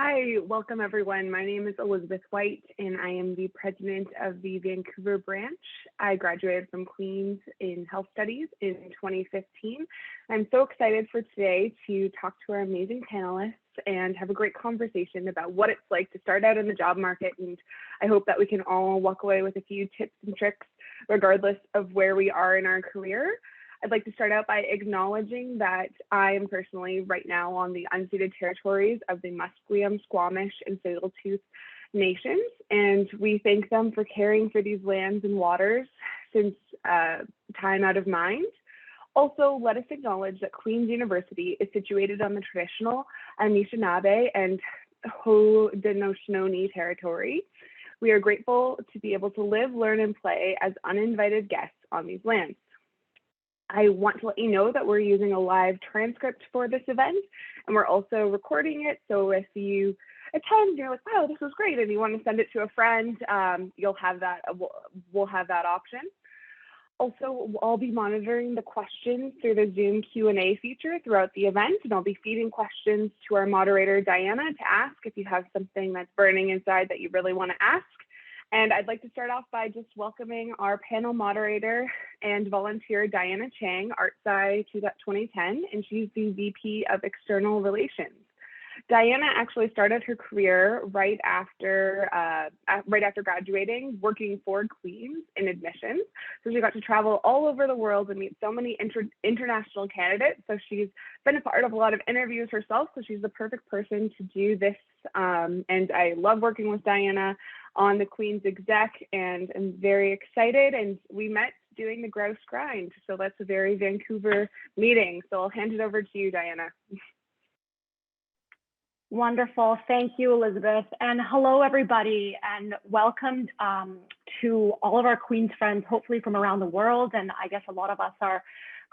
Hi, welcome everyone. My name is Elizabeth White and I am the president of the Vancouver branch. I graduated from Queen's in health studies in 2015. I'm so excited for today to talk to our amazing panelists and have a great conversation about what it's like to start out in the job market. And I hope that we can all walk away with a few tips and tricks regardless of where we are in our career. I'd like to start out by acknowledging that I am personally right now on the unceded territories of the Musqueam, Squamish, and Tsleil-Waututh nations, and we thank them for caring for these lands and waters since time out of mind. Also, let us acknowledge that Queen's University is situated on the traditional Anishinaabe and Haudenosaunee territory. We are grateful to be able to live, learn, and play as uninvited guests on these lands. I want to let you know that we're using a live transcript for this event, and we're also recording it. So if you attend, you're like, wow, this was great, and you want to send it to a friend, you'll have that. We'll have that option. Also, I'll be monitoring the questions through the Zoom Q&A feature throughout the event, and I'll be feeding questions to our moderator, Diana, to ask if you have something that's burning inside that you really want to ask. And I'd like to start off by just welcoming our panel moderator and volunteer, Diana Chang, ArtSci 2010, and she's the VP of External Relations. Diana actually started her career right after graduating, working for Queen's in admissions. So she got to travel all over the world and meet so many international candidates. So she's been a part of a lot of interviews herself. So she's the perfect person to do this. And I love working with Diana on the Queen's exec, and I'm very excited. And we met doing the grouse grind. So that's a very Vancouver meeting. So I'll hand it over to you, Diana. Wonderful. Thank you, Elizabeth. And hello, everybody, and welcome to all of our Queen's friends, hopefully from around the world. And I guess a lot of us are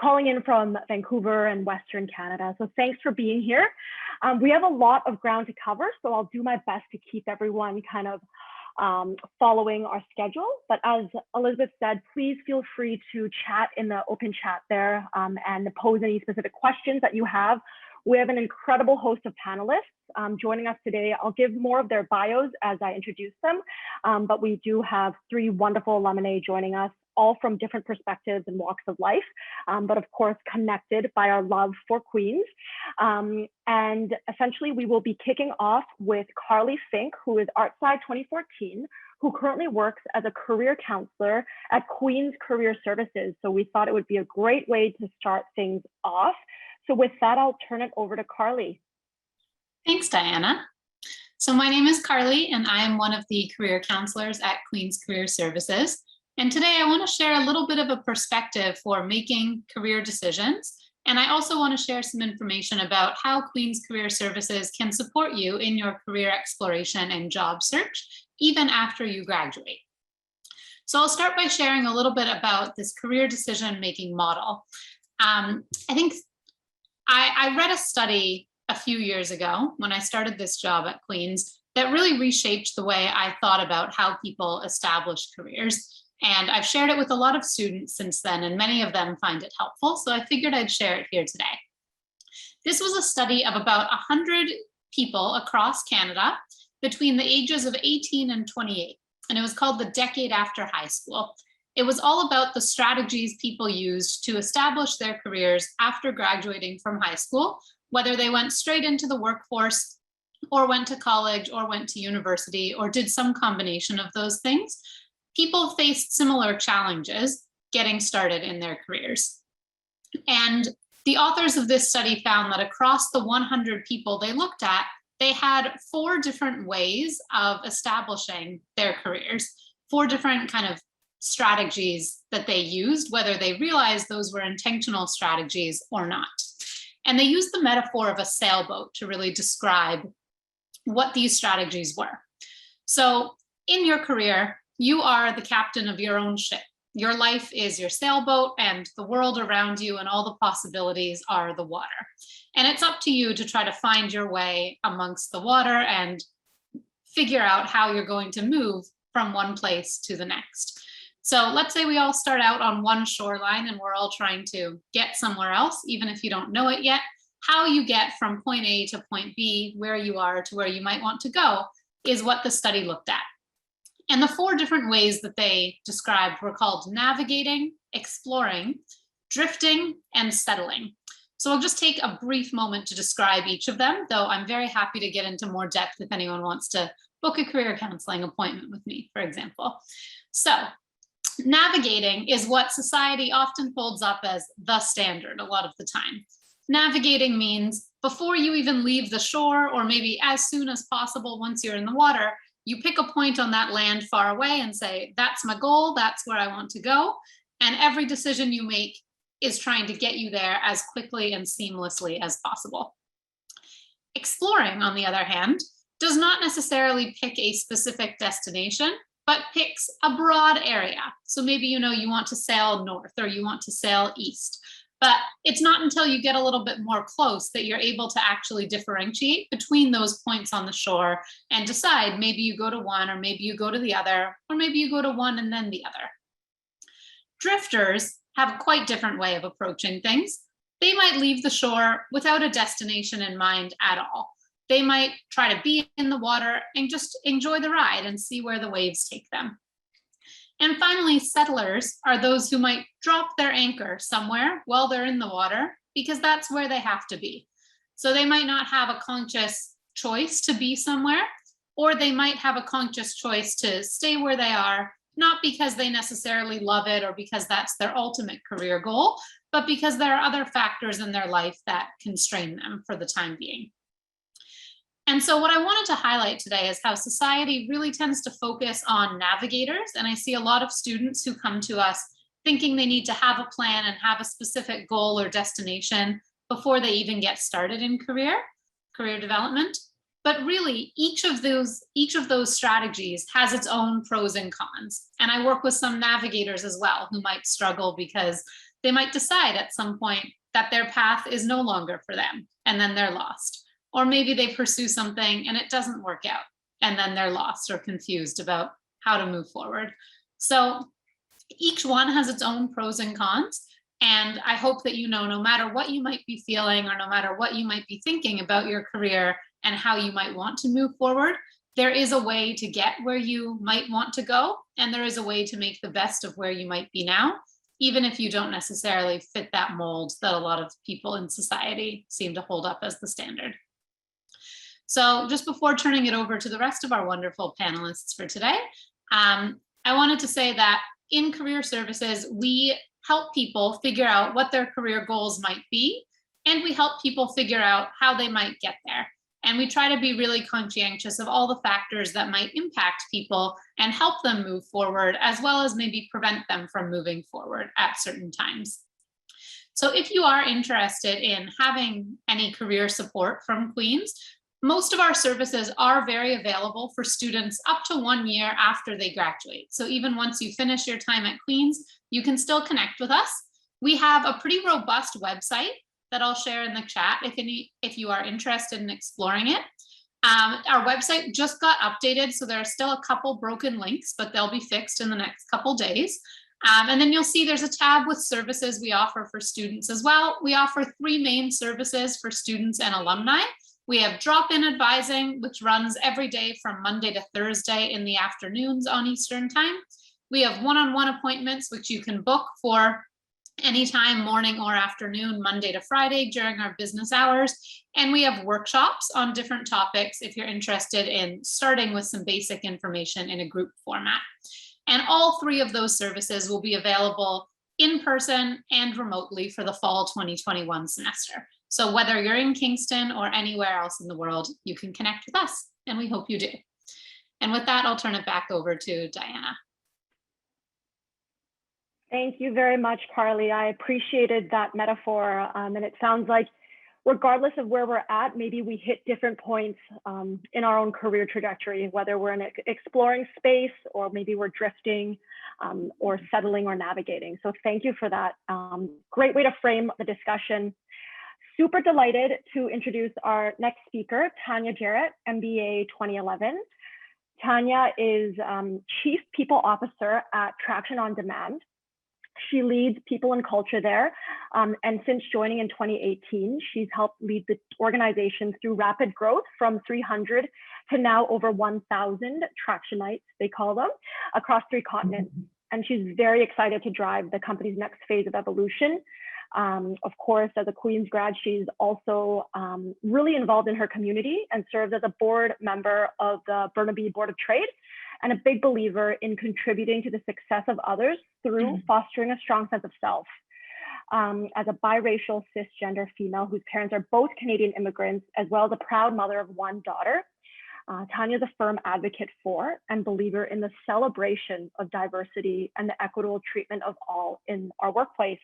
calling in from Vancouver and Western Canada. So thanks for being here. We have a lot of ground to cover, so I'll do my best to keep everyone kind of following our schedule. But as Elizabeth said, please feel free to chat in the open chat there and pose any specific questions that you have. We have an incredible host of panelists joining us today. I'll give more of their bios as I introduce them, but we do have three wonderful alumni joining us, all from different perspectives and walks of life, but of course connected by our love for Queens. And essentially we will be kicking off with Carly Fink, who is ArtSci 2014, who currently works as a career counselor at Queen's Career Services. So we thought it would be a great way to start things off. So with that, I'll turn it over to Carly. Thanks, Diana. So my name is Carly, and I am one of the career counselors at Queen's Career Services. And today I want to share a little bit of a perspective for making career decisions. And I also want to share some information about how Queen's Career Services can support you in your career exploration and job search, even after you graduate. So I'll start by sharing a little bit about this career decision-making model. I read a study a few years ago when I started this job at Queen's that really reshaped the way I thought about how people establish careers. And I've shared it with a lot of students since then, and many of them find it helpful. So I figured I'd share it here today. This was a study of about 100 people across Canada between the ages of 18 and 28. And it was called The Decade After High School. It was all about the strategies people used to establish their careers after graduating from high school, whether they went straight into the workforce or went to college or went to university or did some combination of those things. People faced similar challenges getting started in their careers. And the authors of this study found that across the 100 people they looked at, they had 4 different ways of establishing their careers, 4 different kind of strategies that they used, whether they realized those were intentional strategies or not. And they used the metaphor of a sailboat to really describe what these strategies were. So in your career, you are the captain of your own ship. Your life is your sailboat, and the world around you and all the possibilities are the water. And it's up to you to try to find your way amongst the water and figure out how you're going to move from one place to the next. So let's say we all start out on one shoreline and we're all trying to get somewhere else, even if you don't know it yet. how you get from point A to point B, where you are to where you might want to go, is what the study looked at. And the 4 different ways that they described were called navigating, exploring, drifting, and settling. So I'll just take a brief moment to describe each of them, though I'm very happy to get into more depth if anyone wants to book a career counseling appointment with me, for example. So navigating is what society often holds up as the standard a lot of the time. Navigating means before you even leave the shore, or maybe as soon as possible once you're in the water, you pick a point on that land far away and say, that's my goal, that's where I want to go. And every decision you make is trying to get you there as quickly and seamlessly as possible. Exploring, on the other hand, does not necessarily pick a specific destination, but picks a broad area. So maybe you want to sail north or you want to sail east. But it's not until you get a little bit more close that you're able to actually differentiate between those points on the shore and decide maybe you go to one, or maybe you go to the other, or maybe you go to one and then the other. Drifters have a quite different way of approaching things. They might leave the shore without a destination in mind at all. They might try to be in the water and just enjoy the ride and see where the waves take them. And finally, settlers are those who might drop their anchor somewhere while they're in the water because that's where they have to be. So they might not have a conscious choice to be somewhere, or they might have a conscious choice to stay where they are, not because they necessarily love it or because that's their ultimate career goal, but because there are other factors in their life that constrain them for the time being. And so what I wanted to highlight today is how society really tends to focus on navigators. And I see a lot of students who come to us thinking they need to have a plan and have a specific goal or destination before they even get started in career development. But really, each of those strategies has its own pros and cons. And I work with some navigators as well who might struggle because they might decide at some point that their path is no longer for them, and then they're lost. Or maybe they pursue something and it doesn't work out, and then they're lost or confused about how to move forward. So each one has its own pros and cons. And I hope that no matter what you might be feeling or no matter what you might be thinking about your career and how you might want to move forward, there is a way to get where you might want to go. And there is a way to make the best of where you might be now, even if you don't necessarily fit that mold that a lot of people in society seem to hold up as the standard. So just before turning it over to the rest of our wonderful panelists for today, I wanted to say that in career services, we help people figure out what their career goals might be, and we help people figure out how they might get there. And we try to be really conscientious of all the factors that might impact people and help them move forward, as well as maybe prevent them from moving forward at certain times. So if you are interested in having any career support from Queen's, most of our services are very available for students up to 1 year after they graduate. So even once you finish your time at Queen's, you can still connect with us. We have a pretty robust website that I'll share in the chat if you are interested in exploring it. Our website just got updated, so there are still a couple broken links, but they'll be fixed in the next couple days. And then you'll see there's a tab with services we offer for students as well. We offer 3 main services for students and alumni. We have drop-in advising, which runs every day from Monday to Thursday in the afternoons on Eastern Time. We have one-on-one appointments, which you can book for anytime, morning or afternoon, Monday to Friday during our business hours. And we have workshops on different topics if you're interested in starting with some basic information in a group format. And all 3 of those services will be available in person and remotely for the fall 2021 semester. So whether you're in Kingston or anywhere else in the world, you can connect with us, and we hope you do. And with that, I'll turn it back over to Diana. Thank you very much, Carly. I appreciated that metaphor. And it sounds like regardless of where we're at, maybe we hit different points in our own career trajectory, whether we're in an exploring space or maybe we're drifting or settling or navigating. So thank you for that. Great way to frame the discussion. Super delighted to introduce our next speaker, Tanya Jarrett, MBA 2011. Tanya is Chief People Officer at Traction on Demand. She leads people and culture there. And since joining in 2018, she's helped lead the organization through rapid growth from 300 to now over 1,000 tractionites, they call them, across 3 continents. And she's very excited to drive the company's next phase of evolution. Of course, as a Queen's grad, she's also really involved in her community and serves as a board member of the Burnaby Board of Trade, and a big believer in contributing to the success of others through fostering a strong sense of self. As a biracial cisgender female whose parents are both Canadian immigrants, as well as a proud mother of 1 daughter, Tanya is a firm advocate for and believer in the celebration of diversity and the equitable treatment of all in our workplace.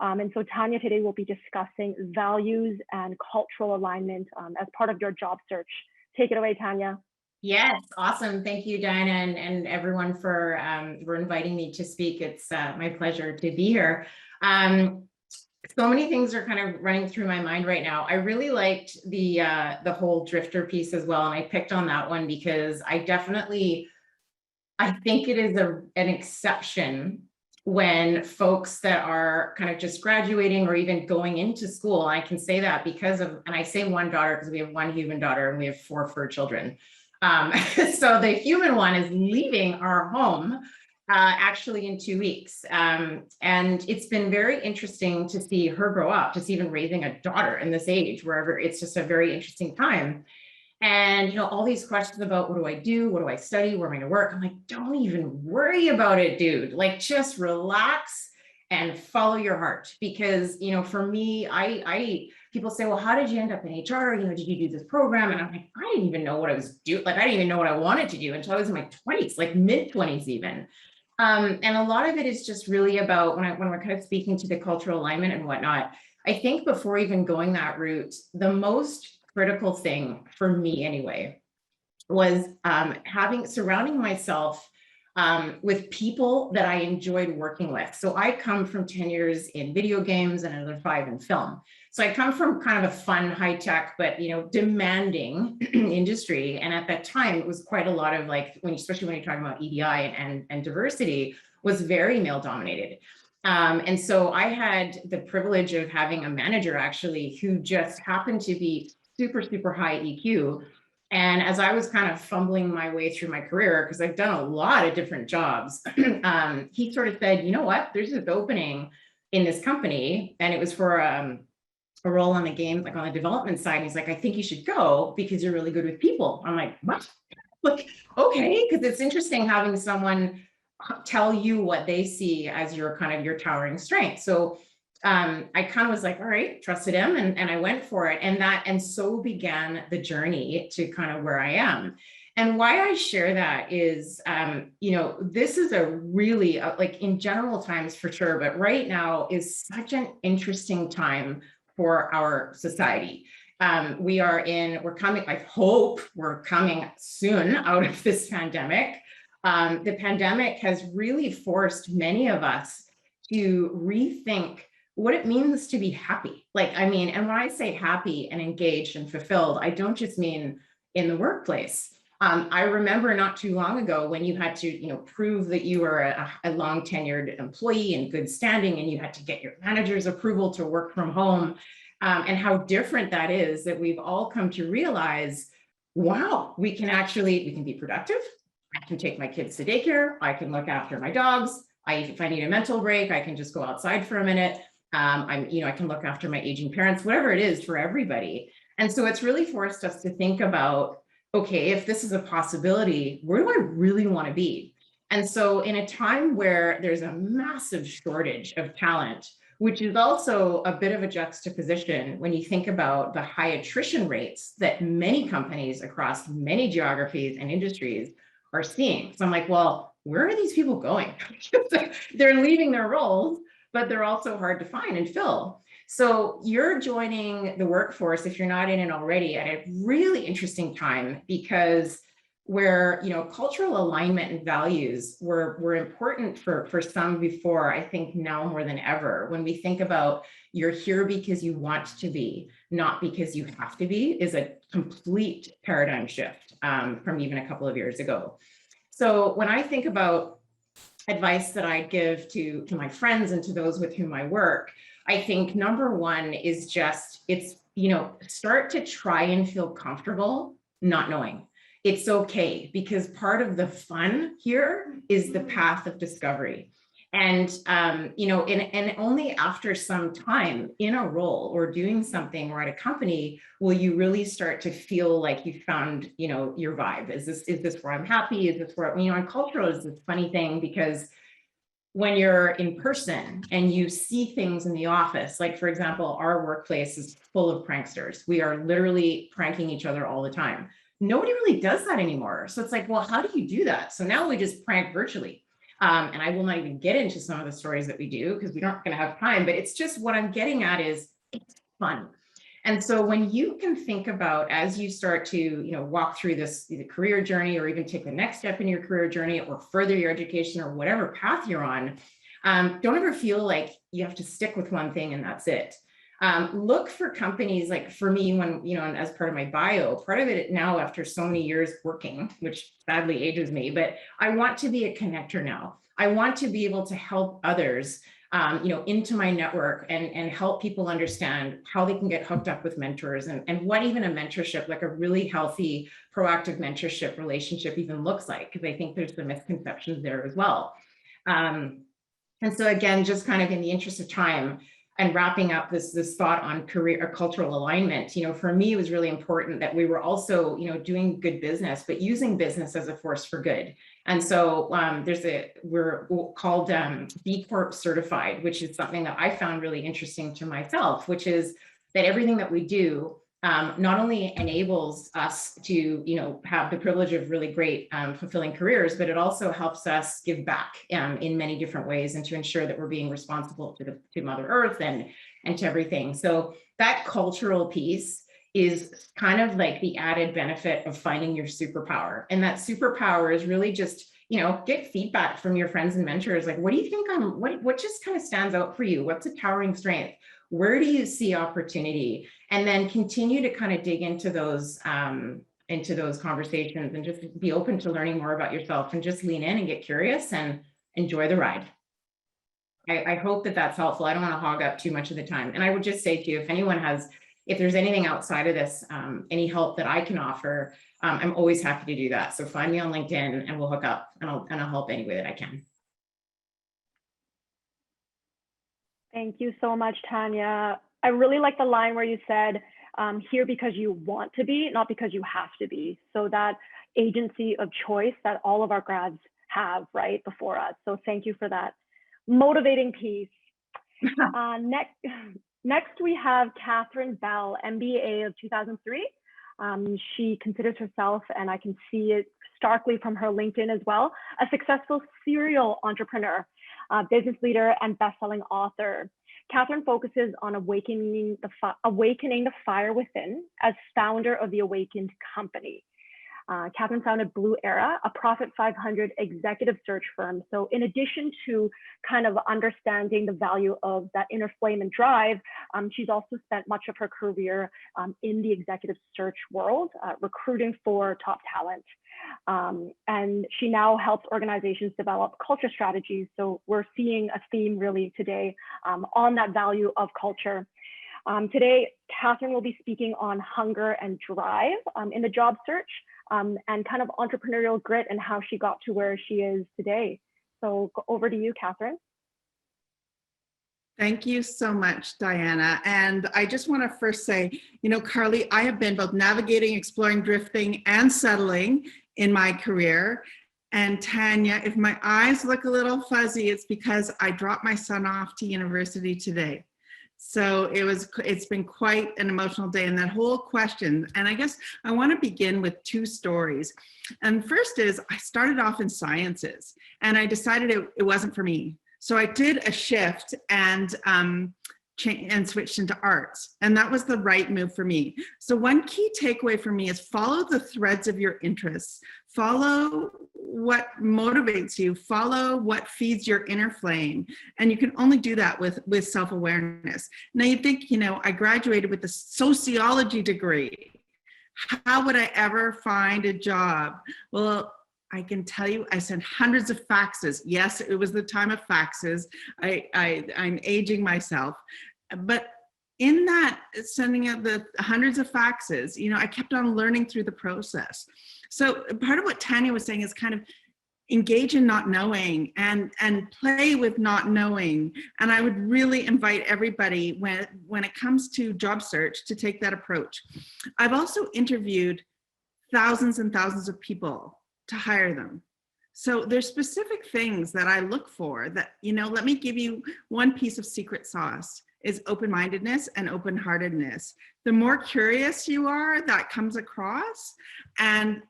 And so Tanya today will be discussing values and cultural alignment as part of your job search. Take it away, Tanya. Yes, awesome. Thank you, Diana, and everyone for inviting me to speak. It's my pleasure to be here. So many things are kind of running through my mind right now. I really liked the whole drifter piece as well, and I picked on that one because I think it is an exception when folks that are kind of just graduating or even going into school. I can say that because of, and I say 1 daughter because we have 1 human daughter and we have 4 fur children. So the human one is leaving our home actually in 2 weeks. And it's been very interesting to see her grow up, just even raising a daughter in this age, wherever. It's just a very interesting time. And, all these questions about what do I do? What do I study? Where am I going to work? I'm like, don't even worry about it, dude. Like, just relax and follow your heart. Because, for me, people say, well, how did you end up in HR? Did you do this program? And I'm like, I didn't even know what I was doing. Like, I didn't even know what I wanted to do until I was in my 20s, like mid-20s even. And a lot of it is just really about when we're kind of speaking to the cultural alignment and whatnot. I think before even going that route, the most critical thing for me anyway was surrounding myself with people that I enjoyed working with. So I come from 10 years in video games and another 5 in film. So I come from kind of a fun, high tech, but demanding industry. And at that time, it was quite a lot of especially when you're talking about EDI and diversity, was very male dominated. And so I had the privilege of having a manager actually who just happened to be super, super high EQ. And as I was kind of fumbling my way through my career, because I've done a lot of different jobs, he sort of said, you know what, there's this opening in this company. And it was for a role on the game, like on the development side. And he's like, I think you should go because you're really good with people. I'm like, what? Like, okay, because it's interesting having someone tell you what they see as your towering strength. So I kind of was like, all right, trusted him, and I went for it. And so began the journey to kind of where I am. And why I share that is, this is a really, in general times for sure, but right now is such an interesting time for our society. We're coming, I hope we're coming soon out of this pandemic. The pandemic has really forced many of us to rethink what it means to be happy. And when I say happy and engaged and fulfilled, I don't just mean in the workplace. I remember not too long ago when you had to, prove that you were a long tenured employee in good standing, and you had to get your manager's approval to work from home, and how different that is, that we've all come to realize, wow, we can be productive. I can take my kids to daycare. I can look after my dogs. If I need a mental break, I can just go outside for a minute. I can look after my aging parents, whatever it is for everybody. And so it's really forced us to think about, okay, if this is a possibility, where do I really want to be? And so in a time where there's a massive shortage of talent, which is also a bit of a juxtaposition when you think about the high attrition rates that many companies across many geographies and industries are seeing. So I'm like, well, where are these people going? They're leaving their roles, but they're also hard to find and fill. So you're joining the workforce, if you're not in it already, at a really interesting time, because where cultural alignment and values were important for some before, I think now more than ever, when we think about you're here because you want to be, not because you have to be, is a complete paradigm shift from even a couple of years ago. So when I think about advice that I give to my friends and to those with whom I work, I think number one is just, start to try and feel comfortable not knowing. It's okay, because part of the fun here is the path of discovery. And, and only after some time in a role or doing something or at a company will you really start to feel like you found, your vibe. Is this where I'm happy? Is this where, and cultural is this funny thing, because when you're in person and you see things in the office, like for example, our workplace is full of pranksters. We are literally pranking each other all the time. Nobody really does that anymore. So it's like, well, how do you do that? So now we just prank virtually. And I will not even get into some of the stories that we do because we aren't going to have time, but it's just what I'm getting at is it's fun. And so when you can think about, as you start to, walk through the career journey, or even take the next step in your career journey, or further your education, or whatever path you're on, don't ever feel like you have to stick with one thing and that's it. Look for companies, like for me, when, and as part of my bio, part of it now after so many years working, which sadly ages me, but I want to be a connector now. I want to be able to help others, into my network and help people understand how they can get hooked up with mentors and what even a mentorship, like a really healthy, proactive mentorship relationship even looks like, because I think there's some misconceptions there as well. And so again, just kind of in the interest of time, and wrapping up this thought on career or cultural alignment, for me, it was really important that we were also, doing good business, but using business as a force for good. And so we're called B Corp certified, which is something that I found really interesting to myself, which is that everything that we do not only enables us to, have the privilege of really great, fulfilling careers, but it also helps us give back in many different ways, and to ensure that we're being responsible to Mother Earth and to everything. So that cultural piece is kind of like the added benefit of finding your superpower. And that superpower is really just, get feedback from your friends and mentors. Like, what do you think what just kind of stands out for you? What's a towering strength? Where do you see opportunity? And then continue to kind of dig into those conversations, and just be open to learning more about yourself, and just lean in and get curious and enjoy the ride. I hope that that's helpful. I don't want to hog up too much of the time. And I would just say to you, if there's anything outside of this, any help that I can offer, I'm always happy to do that. So find me on LinkedIn and we'll hook up, and I'll help any way that I can. Thank you so much, Tanya. I really like the line where you said, here because you want to be, not because you have to be. So that agency of choice that all of our grads have right before us. So thank you for that motivating piece. Next, we have Katherine Bell, MBA of 2003. She considers herself, and I can see it starkly from her LinkedIn as well, a successful serial entrepreneur, business leader, and best-selling author. Katherine focuses on awakening the fire within as founder of the Awakened Company. Katherine founded Blue Era, a Profit 500 executive search firm. So in addition to kind of understanding the value of that inner flame and drive, she's also spent much of her career in the executive search world, recruiting for top talent. And she now helps organizations develop culture strategies. So we're seeing a theme really today on that value of culture. Today, Katherine will be speaking on hunger and drive in the job search, and kind of entrepreneurial grit and how she got to where she is today. So over to you, Katherine. Thank you so much, Diana. And I just want to first say, Carly, I have been both navigating, exploring, drifting, and settling in my career. And Tanya, if my eyes look a little fuzzy, it's because I dropped my son off to university today. So it's been quite an emotional day, and that whole question. And I guess I want to begin with two stories. And first is, I started off in sciences and I decided it wasn't for me. So I did a shift and switched into arts. And that was the right move for me. So one key takeaway for me is follow the threads of your interests, follow what motivates you, follow what feeds your inner flame. And you can only do that with self-awareness. Now you think, I graduated with a sociology degree. How would I ever find a job? Well, I can tell you, I sent hundreds of faxes. Yes, it was the time of faxes. I'm aging myself. But in that, sending out the hundreds of faxes, I kept on learning through the process. So part of what Tanya was saying is kind of engage in not knowing and play with not knowing. And I would really invite everybody when it comes to job search to take that approach. I've also interviewed thousands and thousands of people to hire them. So there's specific things that I look for that, let me give you one piece of secret sauce is open-mindedness and open-heartedness. The more curious you are, that comes across, and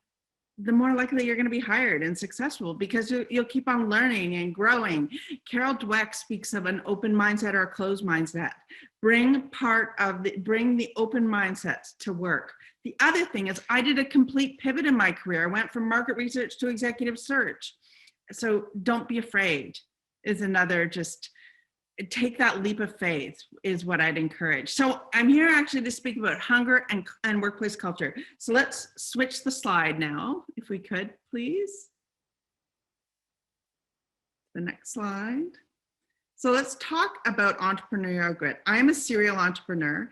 the more likely you're going to be hired and successful because you'll keep on learning and growing. Carol Dweck speaks of an open mindset or a closed mindset. Bring the open mindset to work. The other thing is I did a complete pivot in my career. I went from market research to executive search. So don't be afraid is another, just take that leap of faith is what I'd encourage. So I'm here actually to speak about hunger and workplace culture. So let's switch the slide now, if we could, please. The next slide. So let's talk about entrepreneurial grit. I'm a serial entrepreneur.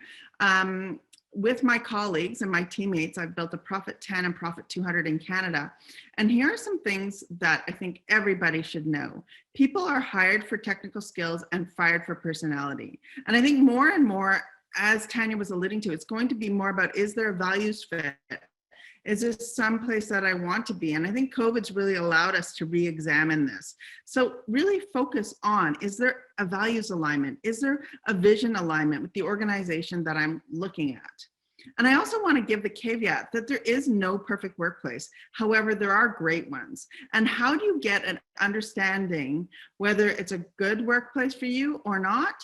With my colleagues and my teammates, I've built a Profit 10 and Profit 200 in Canada. And here are some things that I think everybody should know. People are hired for technical skills and fired for personality. And I think more and more, as Tanya was alluding to, it's going to be more about, is there a values fit? Is this someplace that I want to be? And I think COVID's really allowed us to re-examine this. So really focus on, is there a values alignment? Is there a vision alignment with the organization that I'm looking at? And I also want to give the caveat that there is no perfect workplace. However, there are great ones. And how do you get an understanding whether it's a good workplace for you or not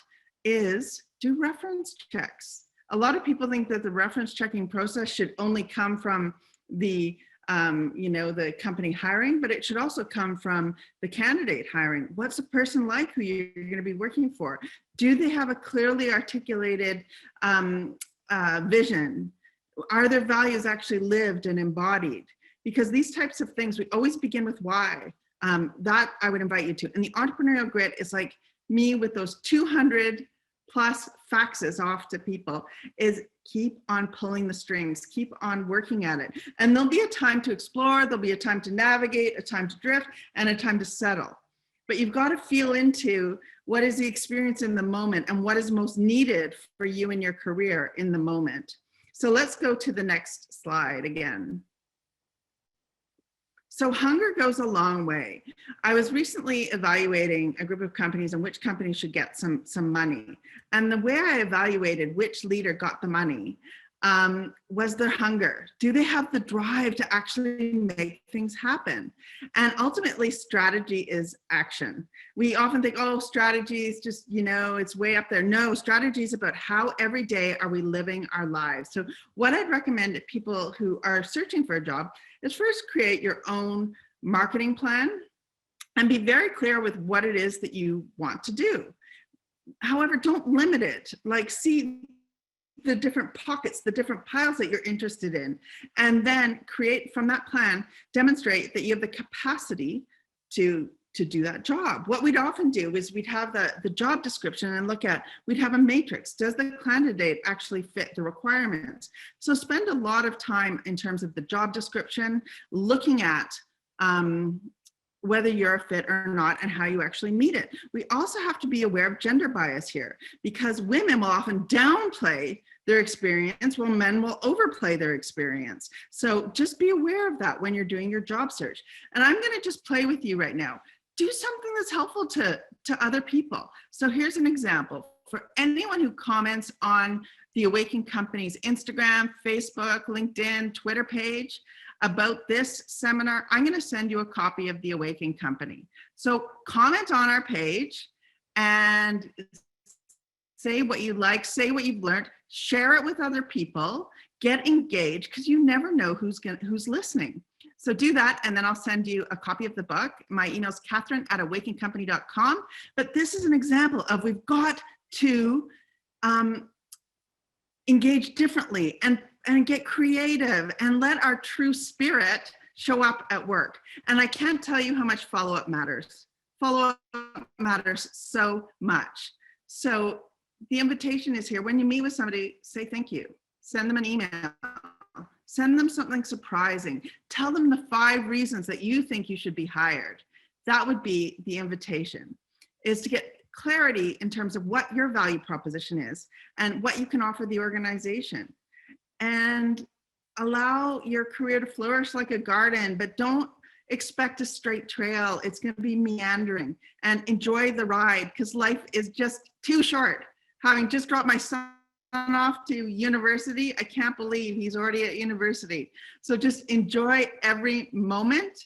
is do reference checks. A lot of people think that the reference checking process should only come from the the company hiring, but it should also come from the candidate hiring. What's a person like who you're going to be working for? Do they have a clearly articulated vision? Are their values actually lived and embodied? Because these types of things, we always begin with why. That I would invite you to. And the entrepreneurial grit is like me with those 200 plus faxes off to people, is keep on pulling the strings, keep on working at it. And there'll be a time to explore, there'll be a time to navigate, a time to drift, and a time to settle. But you've got to feel into what is the experience in the moment and what is most needed for you in your career in the moment. So let's go to the next slide again. So hunger goes a long way. I was recently evaluating a group of companies and which companies should get some money. And the way I evaluated which leader got the money was their hunger. Do they have the drive to actually make things happen? And ultimately, strategy is action. We often think, oh, strategy is just, it's way up there. No, strategy is about how every day are we living our lives. So what I'd recommend to people who are searching for a job is first create your own marketing plan and be very clear with what it is that you want to do. However, don't limit it. Like, see the different pockets, the different piles that you're interested in, and then create from that plan, demonstrate that you have the capacity to do that job. What we'd often do is we'd have the job description and we'd have a matrix. Does the candidate actually fit the requirements? So spend a lot of time in terms of the job description, looking at whether you're a fit or not and how you actually meet it. We also have to be aware of gender bias here, because women will often downplay their experience while men will overplay their experience. So just be aware of that when you're doing your job search. And I'm going to just play with you right now. Do something that's helpful to other people. So here's an example. For anyone who comments on the Awaken Company's Instagram, Facebook, LinkedIn, Twitter page about this seminar, I'm going to send you a copy of the Awaken Company. So comment on our page and say what you like, say what you've learned, share it with other people, get engaged, because you never know who's listening. So do that, and then I'll send you a copy of the book. My email is Katherine@awakencompany.com. But this is an example of we've got to engage differently and get creative and let our true spirit show up at work. And I can't tell you how much follow-up matters. Follow-up matters so much. So the invitation is here. When you meet with somebody, say thank you. Send them an email. Send them something surprising. Tell them the 5 reasons that you think you should be hired. That would be the invitation, is to get clarity in terms of what your value proposition is and what you can offer the organization. And allow your career to flourish like a garden, but don't expect a straight trail. It's going to be meandering, and enjoy the ride, because life is just too short. Having just dropped my son off to university, I can't believe he's already at university. So just enjoy every moment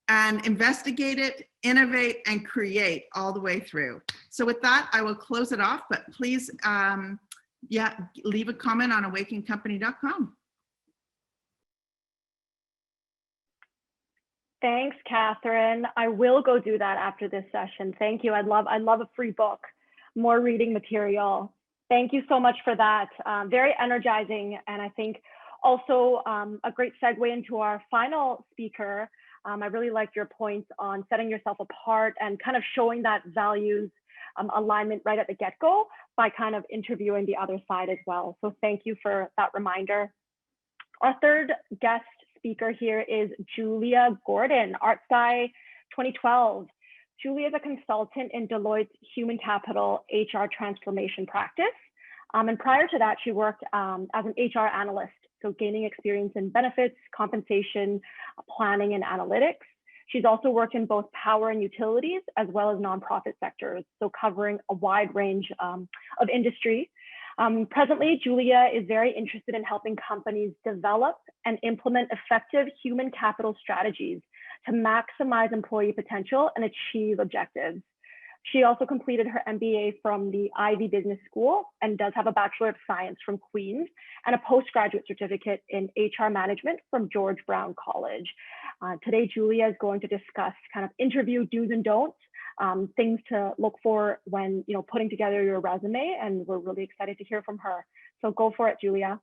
and investigate it, innovate, and create all the way through. So with that, I will close it off, but please, leave a comment on awakencompany.com. Thanks, Katherine. I will go do that after this session. Thank you. I'd love a free book, more reading material. Thank you so much for that. Very energizing, and I think also a great segue into our final speaker. I really liked your points on setting yourself apart and kind of showing that values alignment right at the get-go by kind of interviewing the other side as well. So thank you for that reminder. Our third guest speaker here is Julia Gordon, ArtSci 2012. Julia is a consultant in Deloitte's Human Capital HR Transformation practice. And prior to that, she worked as an HR analyst, so gaining experience in benefits, compensation, planning, and analytics. She's also worked in both power and utilities, as well as nonprofit sectors, so covering a wide range of industry. Presently, Julia is very interested in helping companies develop and implement effective human capital strategies to maximize employee potential and achieve objectives. She also completed her MBA from the Ivy Business School and does have a Bachelor of Science from Queen's and a postgraduate certificate in HR management from George Brown College. Today, Julia is going to discuss kind of interview do's and don'ts, things to look for when putting together your resume, and we're really excited to hear from her. So go for it, Julia.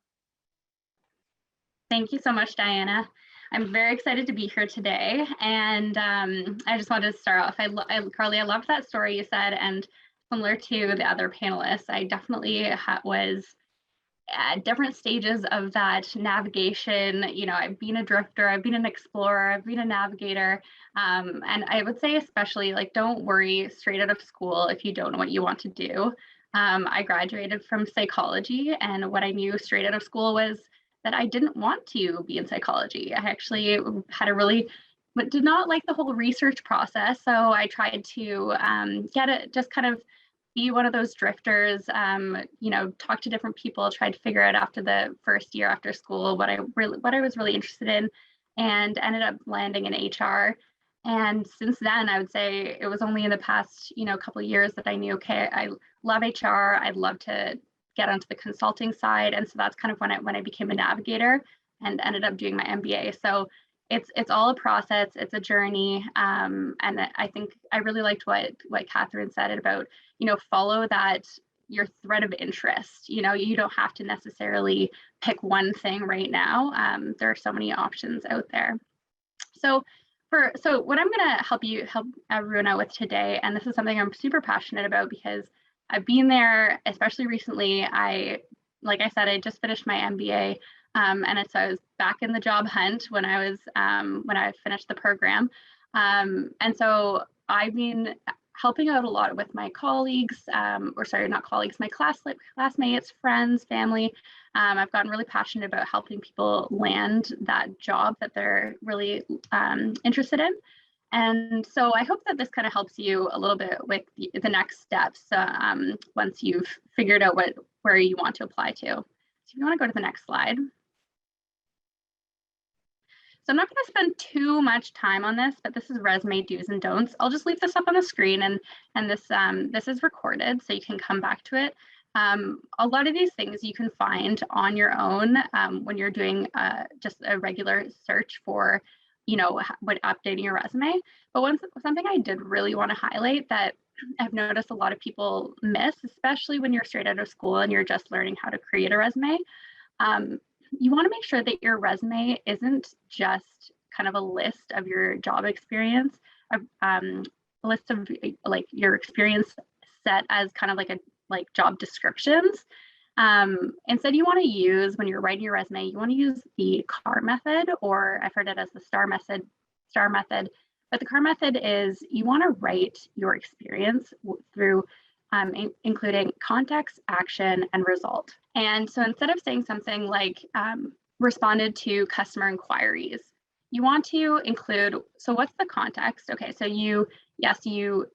Thank you so much, Diana. I'm very excited to be here today, and I just wanted to start off. Carly, I loved that story you said, and similar to the other panelists, I definitely was at different stages of that navigation. I've been a drifter, I've been an explorer, I've been a navigator, and I would say especially, don't worry straight out of school if you don't know what you want to do. I graduated from psychology, and what I knew straight out of school was that I didn't want to be in psychology. I actually did not like the whole research process. So I tried to just kind of be one of those drifters, talk to different people, tried to figure out after the first year after school what I was really interested in, and ended up landing in HR. And since then, I would say it was only in the past, couple of years that I knew, okay, I love HR. I'd love to get onto the consulting side. And so that's kind of when I became a navigator and ended up doing my MBA. So it's all a process, it's a journey. And I think I really liked what Katherine said about, follow that, your thread of interest. You don't have to necessarily pick one thing right now. There are so many options out there. So what I'm gonna help everyone out with today, and this is something I'm super passionate about because I've been there, especially recently. Like I said, I just finished my MBA, and so I was back in the job hunt when I finished the program, and so I've been helping out a lot with my colleagues, my classmates, friends, family. I've gotten really passionate about helping people land that job that they're really interested in. And so I hope that this kind of helps you a little bit with the next steps once you've figured out where you want to apply to. So if you want to go to the next slide. So I'm not going to spend too much time on this, but this is resume do's and don'ts. I'll just leave this up on the screen, and this is recorded, so you can come back to it. A lot of these things you can find on your own when you're doing just a regular search for when updating your resume. But something I did really want to highlight that I've noticed a lot of people miss, especially when you're straight out of school and you're just learning how to create a resume, you want to make sure that your resume isn't just kind of a list of your job experience, a list of like your experience set as kind of like job descriptions. Instead, you want to use, when you're writing your resume, you want to use the CAR method, or I've heard it as the STAR method. But the CAR method is, you want to write your experience through including context, action, and result. And so instead of saying something like responded to customer inquiries, you want to include, so what's the context? Okay, so you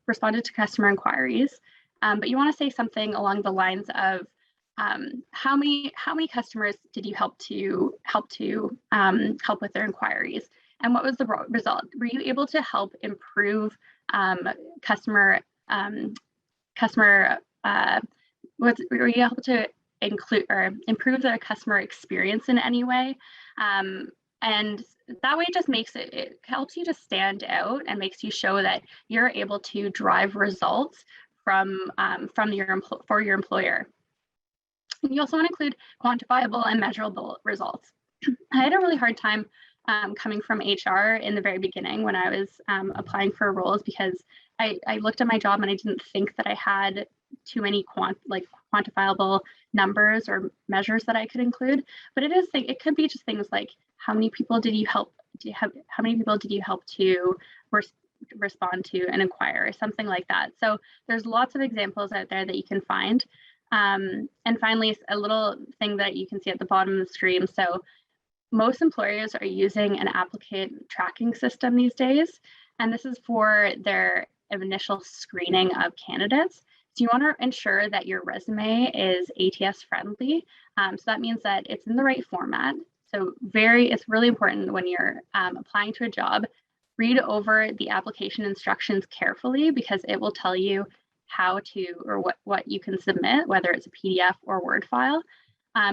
responded to customer inquiries, but you want to say something along the lines of how many customers did you help with their inquiries, and what was the result? Were you able to help improve were you able to include or improve the customer experience in any way? And that way, it just it helps you to stand out and makes you show that you're able to drive results for your employer. You also want to include quantifiable and measurable results. I had a really hard time coming from HR in the very beginning when I was applying for roles, because I looked at my job and I didn't think that I had too many quantifiable numbers or measures that I could include. But it could be just things like, how many people did you help? How many people did you help to respond to an inquiry, something like that? So there's lots of examples out there that you can find. And finally, a little thing that you can see at the bottom of the screen. So most employers are using an applicant tracking system these days, and this is for their initial screening of candidates. So you want to ensure that your resume is ATS friendly. So that means that it's in the right format. So it's really important when you're applying to a job, read over the application instructions carefully, because it will tell you how to, or what you can submit, whether it's a PDF or Word file.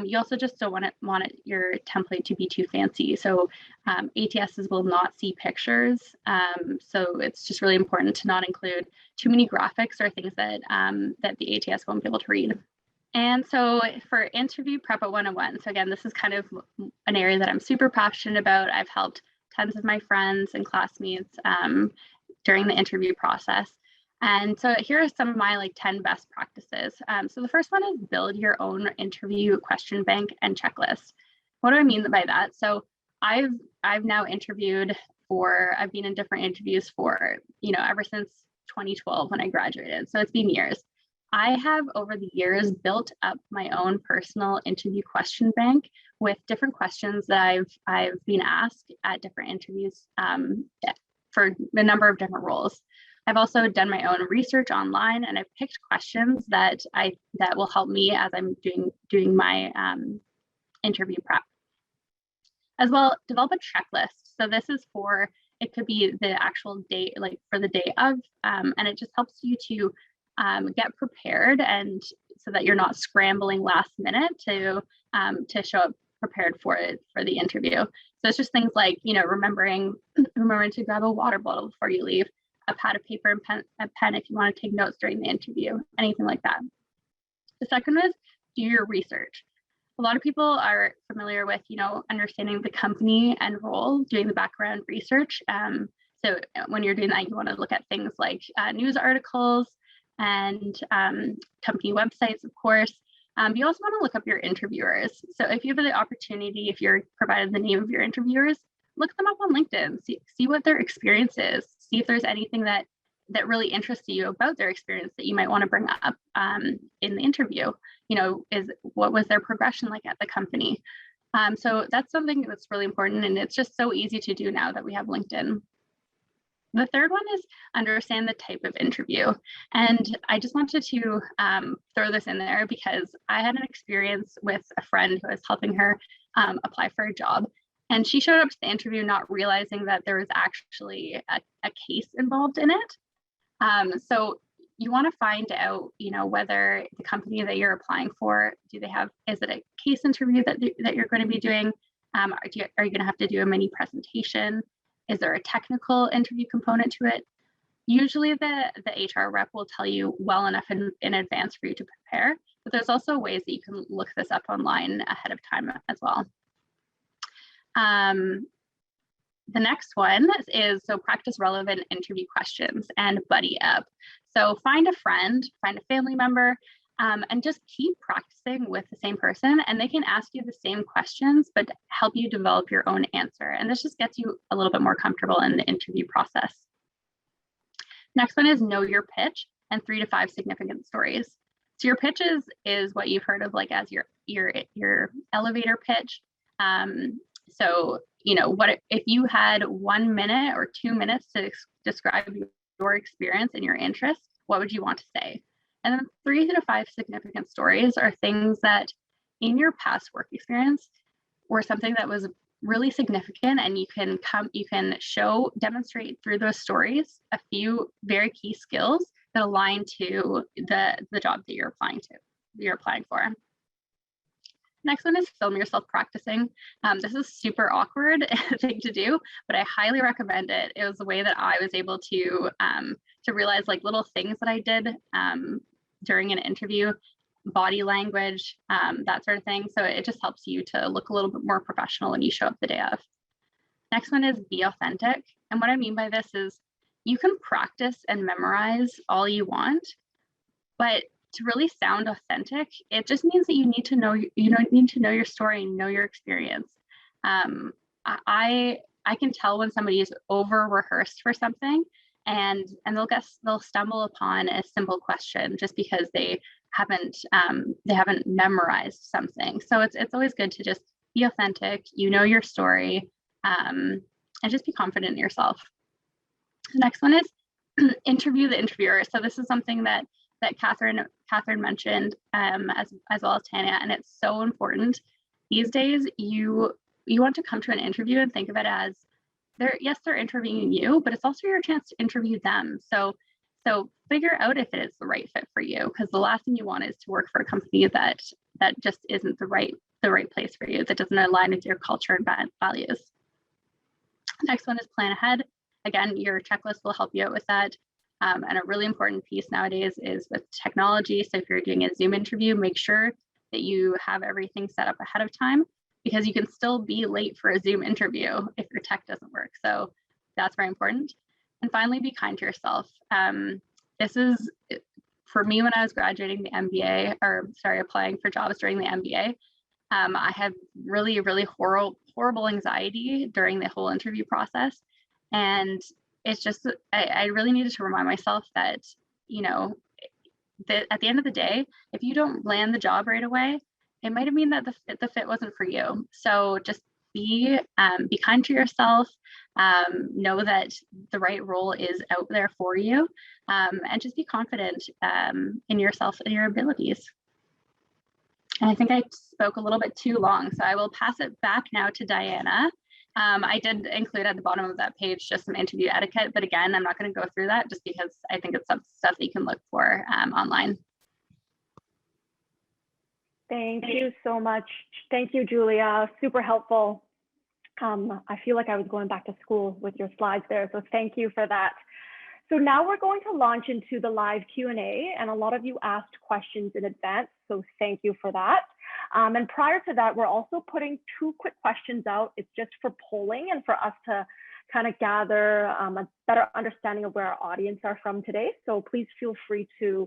You also just don't want your template to be too fancy. So ATSs will not see pictures. So it's just really important to not include too many graphics or things that the ATS won't be able to read. And so for interview prep at 101, so again, this is kind of an area that I'm super passionate about. I've helped tons of my friends and classmates during the interview process. And so here are some of my 10 best practices. So the first one is build your own interview question bank and checklist. What do I mean by that? So I've now I've been in different interviews for, ever since 2012 when I graduated. So it's been years. I have over the years built up my own personal interview question bank with different questions that I've been asked at different interviews for a number of different roles. I've also done my own research online, and I've picked questions that will help me as I'm doing my interview prep. As well, develop a checklist. So this is it could be the actual date, for the day of, and it just helps you to get prepared, and so that you're not scrambling last minute to show up prepared for the interview. So it's just things like, remembering to grab a water bottle before you leave, a pad of paper and a pen if you want to take notes during the interview, anything like that. The second is do your research. A lot of people are familiar with, understanding the company and role, doing the background research. So when you're doing that, you want to look at things like news articles and company websites, of course. You also want to look up your interviewers. So if you have the opportunity, if you're provided the name of your interviewers, look them up on LinkedIn, see what their experience is, see if there's anything that really interests you about their experience that you might want to bring up in the interview. What was their progression like at the company? So that's something that's really important, and it's just so easy to do now that we have LinkedIn. The third one is understand the type of interview. And I just wanted to throw this in there because I had an experience with a friend who was helping her apply for a job. And she showed up to the interview not realizing that there was actually a case involved in it. So you want to find out, whether the company that you're applying for, is it a case interview that you're going to be doing? Are you going to have to do a mini presentation? Is there a technical interview component to it? Usually the HR rep will tell you well enough in advance for you to prepare, but there's also ways that you can look this up online ahead of time as well. The next one is so practice relevant interview questions and buddy up. So find a friend, find a family member, and just keep practicing with the same person, and they can ask you the same questions, but help you develop your own answer. And this just gets you a little bit more comfortable in the interview process. Next one is know your pitch and 3 to 5 significant stories. So your pitch is what you've heard of like as your elevator pitch. So, you know, what if you had 1 minute or 2 minutes to describe your experience and your interests, what would you want to say? And then 3 to 5 significant stories are things that in your past work experience were something that was really significant, and you can demonstrate through those stories a few very key skills that align to the job that you're applying for. Next one is film yourself practicing. This is super awkward thing to do, but I highly recommend it. It was a way that I was able to realize like little things that I did during an interview, body language, that sort of thing. So it just helps you to look a little bit more professional when you show up the day of. Next one is be authentic. And what I mean by this is you can practice and memorize all you want, but to really sound authentic, it just means that you need to know your story and know your experience. I can tell when somebody is over rehearsed for something, and they'll stumble upon a simple question just because they haven't memorized something. So it's always good to just be authentic, your story, and just be confident in yourself. The next one is interview the interviewer. So this is something that Katherine mentioned, as well as Tanya, and it's so important. These days, you want to come to an interview and think of it as they're interviewing you, but it's also your chance to interview them. So figure out if it is the right fit for you, because the last thing you want is to work for a company that just isn't the right place for you, that doesn't align with your culture and values. Next one is plan ahead. Again, your checklist will help you out with that. And a really important piece nowadays is with technology. So if you're doing a Zoom interview, make sure that you have everything set up ahead of time, because you can still be late for a Zoom interview if your tech doesn't work. So that's very important. And finally, be kind to yourself. This is, for me, when I was graduating the MBA, applying for jobs during the MBA, I had really, really horrible anxiety during the whole interview process. And it's just, I really needed to remind myself that, that at the end of the day, if you don't land the job right away, it might have been that the fit wasn't for you. So just be kind to yourself, know that the right role is out there for you, and just be confident in yourself and your abilities. And I think I spoke a little bit too long, so I will pass it back now to Diana. I did include at the bottom of that page just some interview etiquette, but again, I'm not going to go through that just because I think it's some stuff that you can look for online. Thank you so much. Thank you, Julia. Super helpful. I feel like I was going back to school with your slides there, so thank you for that. So now we're going to launch into the live Q&A, and a lot of you asked questions in advance, so thank you for that. And prior to that, we're also putting 2 quick questions out. It's just for polling and for us to kind of gather a better understanding of where our audience are from today. So please feel free to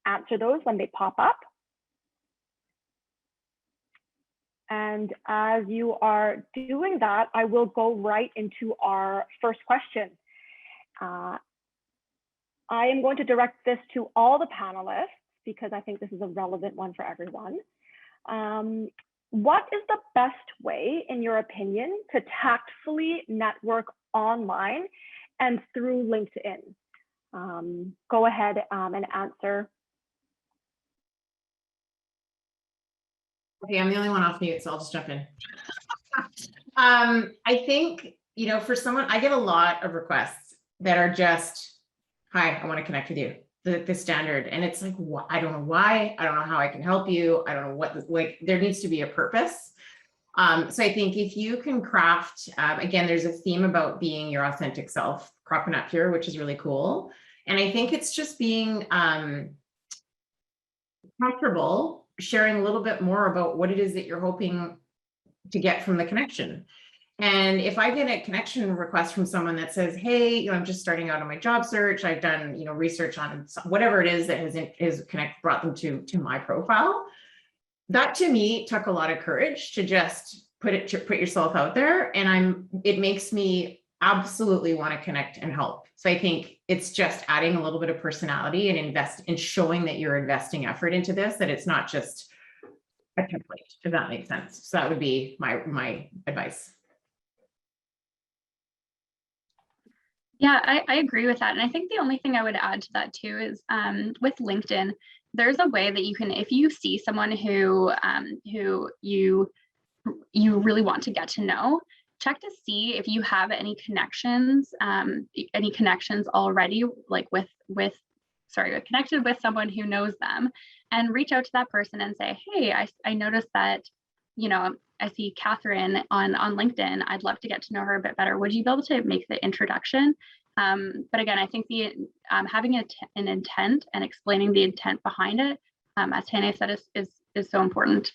answer those when they pop up. And as you are doing that, I will go right into our first question. I am going to direct this to all the panelists because I think this is a relevant one for everyone. What is the best way, in your opinion, to tactfully network online and through LinkedIn? Go ahead and answer. Okay, I'm the only one off mute, so I'll just jump in. I think, for someone, I get a lot of requests that are just, hi, I want to connect with you, the standard. And it's like, I don't know why, I don't know how I can help you. I don't know what, there needs to be a purpose. So I think if you can craft, again, there's a theme about being your authentic self cropping up here, which is really cool. And I think it's just being comfortable sharing a little bit more about what it is that you're hoping to get from the connection. And if I get a connection request from someone that says, hey, you know, I'm just starting out on my job search, I've done, you know, research on whatever it is that has brought them to my profile, that to me took a lot of courage to just put yourself out there. And it makes me absolutely want to connect and help. So I think it's just adding a little bit of personality and showing that you're investing effort into this, that it's not just a template, if that makes sense. So that would be my advice. Yeah, I agree with that. And I think the only thing I would add to that too is with LinkedIn, there's a way that you can, if you see someone who you really want to get to know, check to see if you have any connections already, like connected with someone who knows them, and reach out to that person and say, hey, I noticed that, you know, I see Katherine on LinkedIn. I'd love to get to know her a bit better. Would you be able to make the introduction? But again, I think having an intent and explaining the intent behind it, as Tanya said, is so important.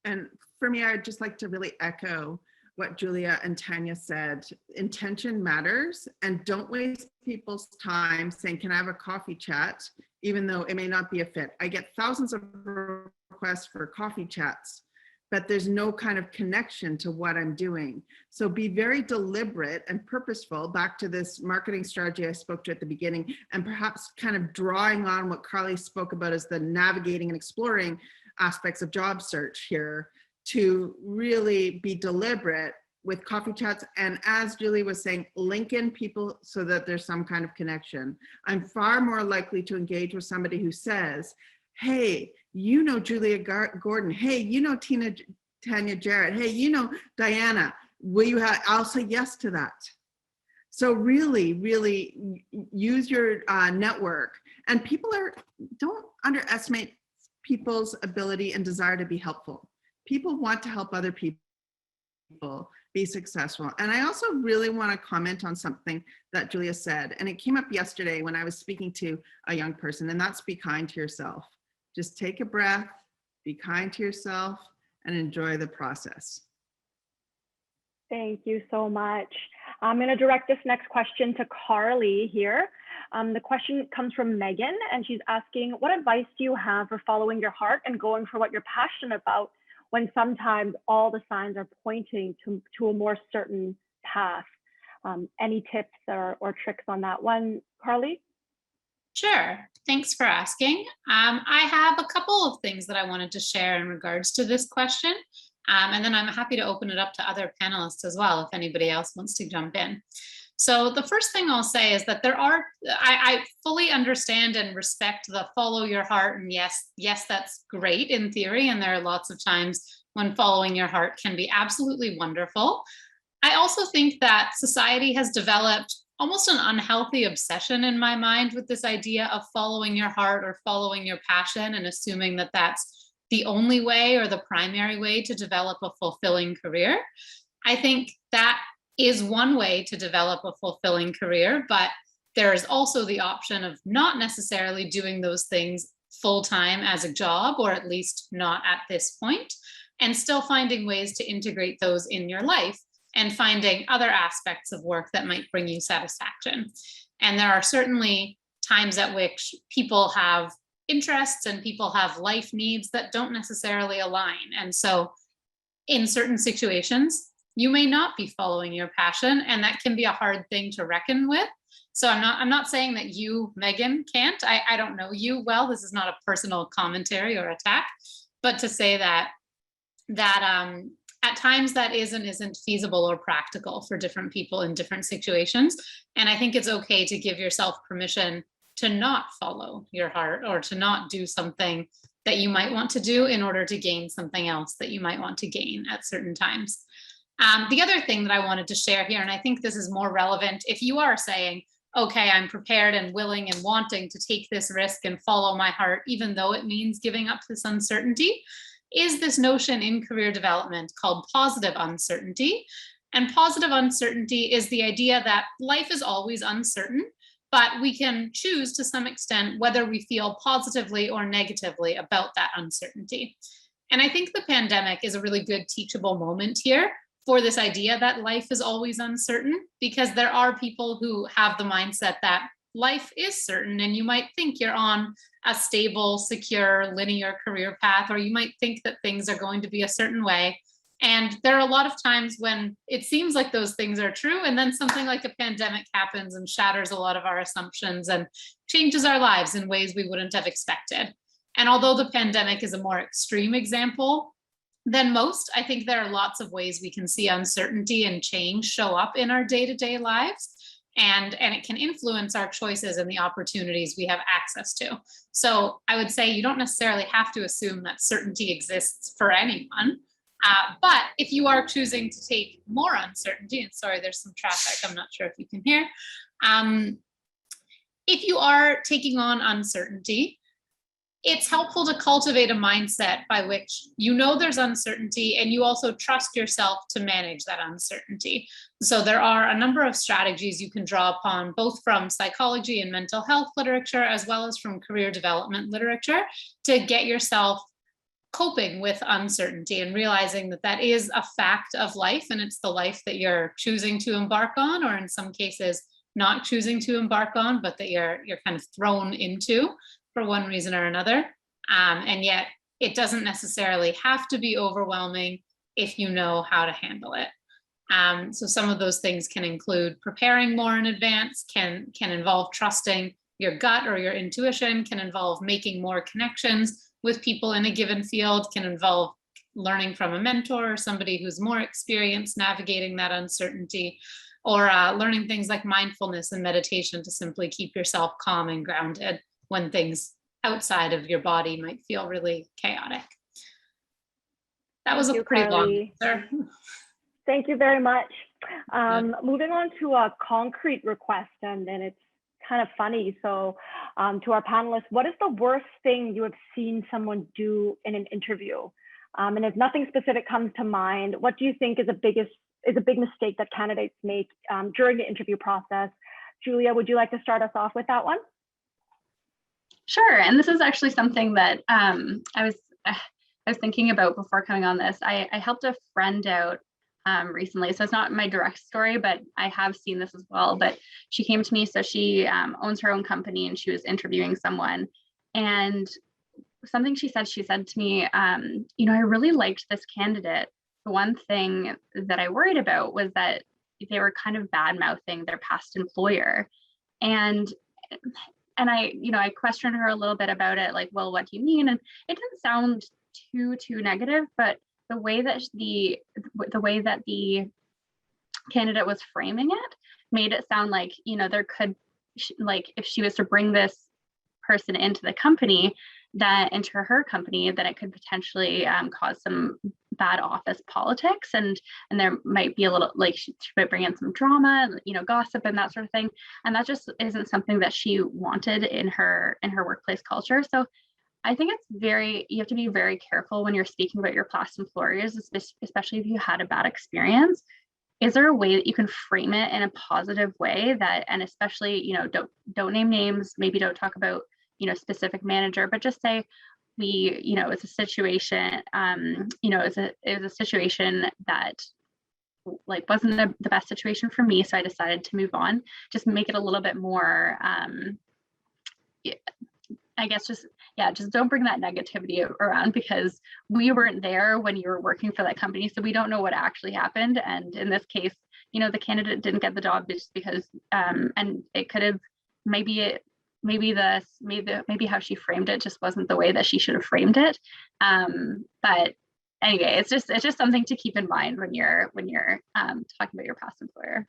And for me, I'd just like to really echo what Julia and Tanya said. Intention matters, and don't waste people's time saying, can I have a coffee chat? Even though it may not be a fit. I get thousands of requests for coffee chats, but there's no kind of connection to what I'm doing. So be very deliberate and purposeful, back to this marketing strategy I spoke to at the beginning, and perhaps kind of drawing on what Carly spoke about as the navigating and exploring aspects of job search here, to really be deliberate with coffee chats. And as Julie was saying, link in people so that there's some kind of connection. I'm far more likely to engage with somebody who says, hey, you know Julia Gordon, hey, you know Tanya Jarrett, hey, you know Diana, will you have, I'll say yes to that. So really, really use your network. And don't underestimate people's ability and desire to be helpful. People want to help other people be successful. And I also really want to comment on something that Julia said, and it came up yesterday when I was speaking to a young person, and that's be kind to yourself. Just take a breath, be kind to yourself, and enjoy the process. Thank you so much. I'm going to direct this next question to Carly here. The question comes from Megan, and she's asking, what advice do you have for following your heart and going for what you're passionate about when sometimes all the signs are pointing to a more certain path? Any tips or tricks on that one, Carly? Sure. Thanks for asking. I have a couple of things that I wanted to share in regards to this question. And then I'm happy to open it up to other panelists as well, if anybody else wants to jump in. So the first thing I'll say is that I fully understand and respect the follow your heart. And yes, that's great in theory. And there are lots of times when following your heart can be absolutely wonderful. I also think that society has developed almost an unhealthy obsession in my mind with this idea of following your heart or following your passion, and assuming that that's the only way or the primary way to develop a fulfilling career. I think that is one way to develop a fulfilling career, but there is also the option of not necessarily doing those things full-time as a job, or at least not at this point, and still finding ways to integrate those in your life and finding other aspects of work that might bring you satisfaction. And there are certainly times at which people have interests and people have life needs that don't necessarily align. And so in certain situations, you may not be following your passion, and that can be a hard thing to reckon with. So I'm not saying that you, Megan, can't. I don't know you well. This is not a personal commentary or attack, but to say that at times that isn't feasible or practical for different people in different situations. And I think it's okay to give yourself permission to not follow your heart, or to not do something that you might want to do in order to gain something else that you might want to gain at certain times. The other thing that I wanted to share here, and I think this is more relevant if you are saying, okay, I'm prepared and willing and wanting to take this risk and follow my heart, even though it means giving up this uncertainty, is this notion in career development called positive uncertainty. And positive uncertainty is the idea that life is always uncertain, but we can choose to some extent whether we feel positively or negatively about that uncertainty. And I think the pandemic is a really good teachable moment here for this idea that life is always uncertain, because there are people who have the mindset that life is certain, and you might think you're on a stable, secure, linear career path, or you might think that things are going to be a certain way. And there are a lot of times when it seems like those things are true, and then something like a pandemic happens and shatters a lot of our assumptions and changes our lives in ways we wouldn't have expected. And although the pandemic is a more extreme example than most, I think there are lots of ways we can see uncertainty and change show up in our day-to-day lives. And it can influence our choices and the opportunities we have access to. So I would say you don't necessarily have to assume that certainty exists for anyone. But if you are choosing to take more uncertainty, and sorry, there's some traffic, I'm not sure if you can hear. If you are taking on uncertainty, it's helpful to cultivate a mindset by which you know there's uncertainty and you also trust yourself to manage that uncertainty. So there are a number of strategies you can draw upon, both from psychology and mental health literature, as well as from career development literature, to get yourself coping with uncertainty and realizing that that is a fact of life, and it's the life that you're choosing to embark on, or in some cases not choosing to embark on, but that you're kind of thrown into for one reason or another. And yet it doesn't necessarily have to be overwhelming if you know how to handle it. So some of those things can include preparing more in advance, can involve trusting your gut or your intuition, can involve making more connections with people in a given field, can involve learning from a mentor or somebody who's more experienced navigating that uncertainty, or learning things like mindfulness and meditation to simply keep yourself calm and grounded when things outside of your body might feel really chaotic. That was a pretty long answer. Thank you very much. Moving on to a concrete request, and it's kind of funny. So to our panelists, what is the worst thing you have seen someone do in an interview? And if nothing specific comes to mind, what do you think is a big mistake that candidates make during the interview process? Julia, would you like to start us off with that one? Sure. And this is actually something that I was thinking about before coming on this. I helped a friend out recently. So it's not my direct story, but I have seen this as well. But she came to me, so she owns her own company, and she was interviewing someone. And something she said to me, you know, I really liked this candidate. The one thing that I worried about was that they were kind of bad mouthing their past employer. And I questioned her a little bit about it, like, well, what do you mean? And it didn't sound too negative, but the way that the candidate was framing it made it sound like, you know, there could, like, if she was to bring this person into her company, then it could potentially cause some bad office politics, and there might be a little, like, she might bring in some drama, you know, gossip and that sort of thing, and that just isn't something that she wanted in her workplace culture. So I think you have to be very careful when you're speaking about your past employers, especially if you had a bad experience. Is there a way that you can frame it in a positive way and especially, you know, don't name names, maybe don't talk about, you know, specific manager, but just say, it's a situation, it was a situation that, like, wasn't the best situation for me, so I decided to move on. Just make it a little bit more, I guess just don't bring that negativity around, because we weren't there when you were working for that company, so we don't know what actually happened. And in this case, you know, the candidate didn't get the job just because, and it could have, maybe how she framed it just wasn't the way that she should have framed it. But anyway, it's just something to keep in mind when you're talking about your past employer.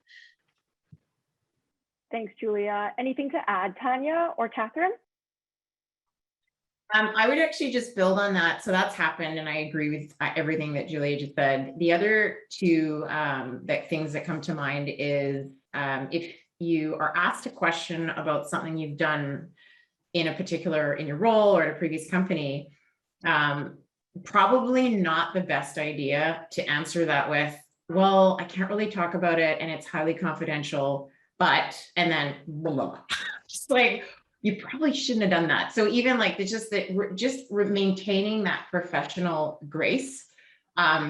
Thanks, Julia. Anything to add, Tanya or Katherine? I would actually just build on that. So that's happened, and I agree with everything that Julia just said. The other two things that come to mind is if you are asked a question about something you've done in your role or at a previous company, probably not the best idea to answer that with, well, I can't really talk about it and it's highly confidential, but, and then blah, blah, blah. Just like, you probably shouldn't have done that. So even like it's just that maintaining that professional grace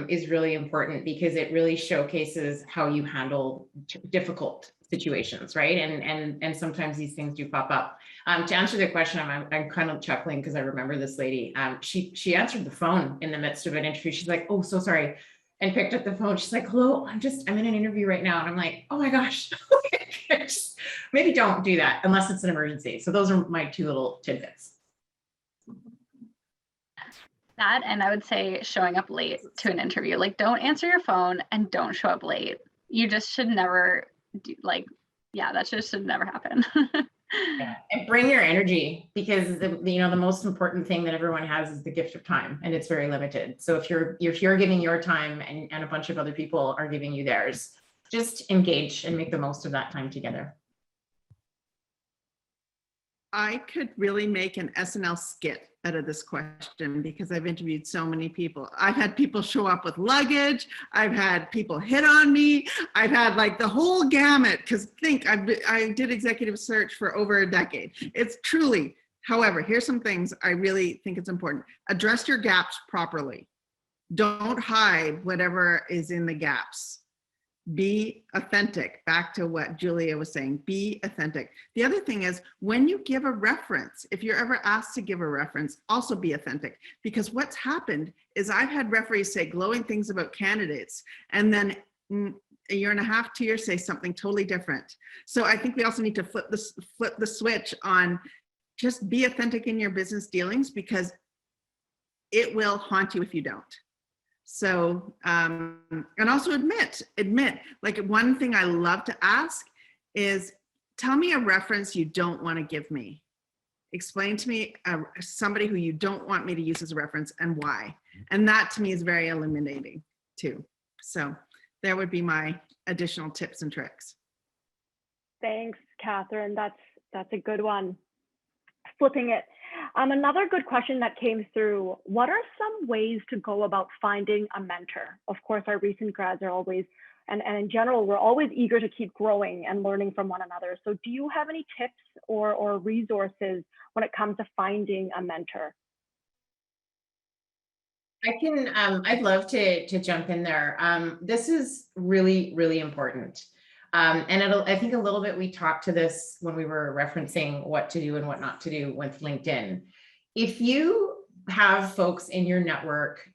is really important, because it really showcases how you handle difficult situations, right? And sometimes these things do pop up. To answer the question, I'm kind of chuckling because I remember this lady. She answered the phone in the midst of an interview. She's like, "Oh, so sorry," and picked up the phone. She's like, "Hello, I'm in an interview right now," and I'm like, "Oh my gosh." Just, maybe don't do that unless it's an emergency. So those are my 2 little tidbits. That, and I would say showing up late to an interview, like don't answer your phone and don't show up late. You just should never do, like, yeah, that just should never happen. Yeah. And bring your energy, because the most important thing that everyone has is the gift of time, and it's very limited. So if you're giving your time and a bunch of other people are giving you theirs, just engage and make the most of that time together. I could really make an SNL skit out of this question, because I've interviewed so many people. I've had people show up with luggage. I've had people hit on me. I've had like the whole gamut, because I did executive search for over a decade. It's truly, however, here's some things I really think it's important. Address your gaps properly. Don't hide whatever is in the gaps. Be authentic. Back to what Julia was saying, be authentic. The other thing is, when you give a reference, if you're ever asked to give a reference, also be authentic. Because what's happened is I've had referees say glowing things about candidates, and then a year and a half, 2 years, say something totally different. So I think we also need to flip the switch on just be authentic in your business dealings, because it will haunt you if you don't. So, and also admit, like one thing I love to ask is, tell me a reference you don't want to give me. Explain to me somebody who you don't want me to use as a reference and why. And that to me is very illuminating too. So there would be my additional tips and tricks. Thanks, Katherine. That's a good one. Flipping it. Another good question that came through: what are some ways to go about finding a mentor? Of course, our recent grads are always, and in general, we're always eager to keep growing and learning from one another. So do you have any tips or resources when it comes to finding a mentor? I'd love to jump in there. This is really, really important. And I think a little bit, we talked to this when we were referencing what to do and what not to do with LinkedIn. If you have folks in your network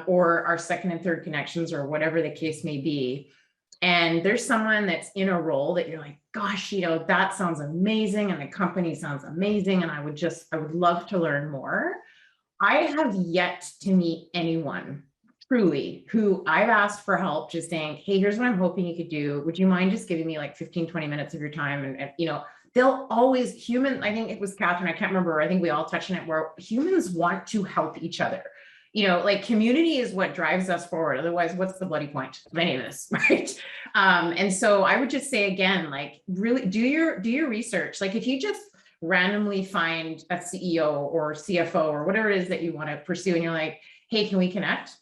or our second and third connections or whatever the case may be, and there's someone that's in a role that you're like, gosh, that sounds amazing, and the company sounds amazing, and I would love to learn more. I have yet to meet anyone truly who I've asked for help, just saying, hey, here's what I'm hoping you could do. Would you mind just giving me like 15, 20 minutes of your time? And they'll always, I think it was Katherine, I can't remember, I think we all touched on it, where humans want to help each other. Like community is what drives us forward. Otherwise, what's the bloody point of any of this, right? And so I would just say again, like really do your research. Like if you just randomly find a CEO or CFO or whatever it is that you want to pursue, and you're like, hey, can we connect?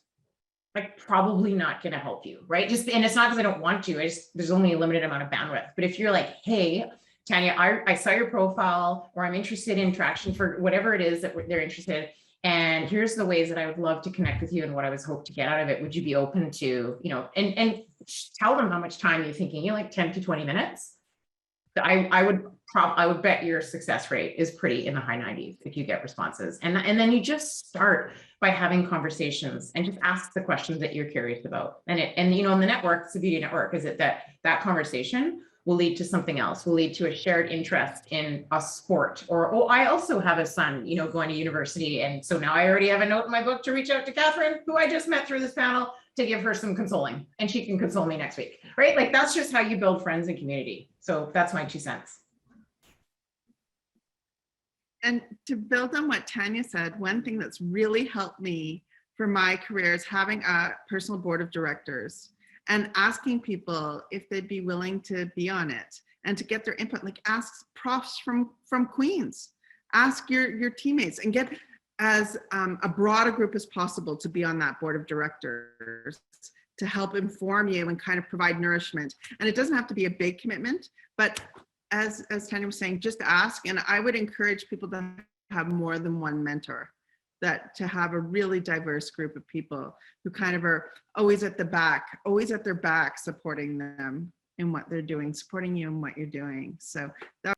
Like probably not going to help you, right? And it's not because I don't want to, there's only a limited amount of bandwidth. But if you're like, hey, Tanya, I saw your profile, or I'm interested in traction for whatever it is that they're interested, and here's the ways that I would love to connect with you and what I was hoping to get out of it. Would you be open to, and tell them how much time you're thinking, like 10 to 20 minutes. I would bet your success rate is pretty in the high 90s if you get responses. And then you just start by having conversations and just ask the questions that you're curious about. And in the network, it's the beauty network, is it that conversation will lead to something else, will lead to a shared interest in a sport, or I also have a son, going to university. And so now I already have a note in my book to reach out to Katherine, who I just met through this panel, to give her some consoling, and she can console me next week, right? Like that's just how you build friends and community. So that's my 2 cents. And to build on what Tanya said, one thing that's really helped me for my career is having a personal board of directors and asking people if they'd be willing to be on it and to get their input. Like ask profs from Queen's, ask your teammates, and get as a broad a group as possible to be on that board of directors to help inform you and kind of provide nourishment. And it doesn't have to be a big commitment, but as Tanya was saying, just ask. And I would encourage people to have more than one mentor, that to have a really diverse group of people who kind of are always at their back, supporting them in what they're doing, supporting you in what you're doing. So that.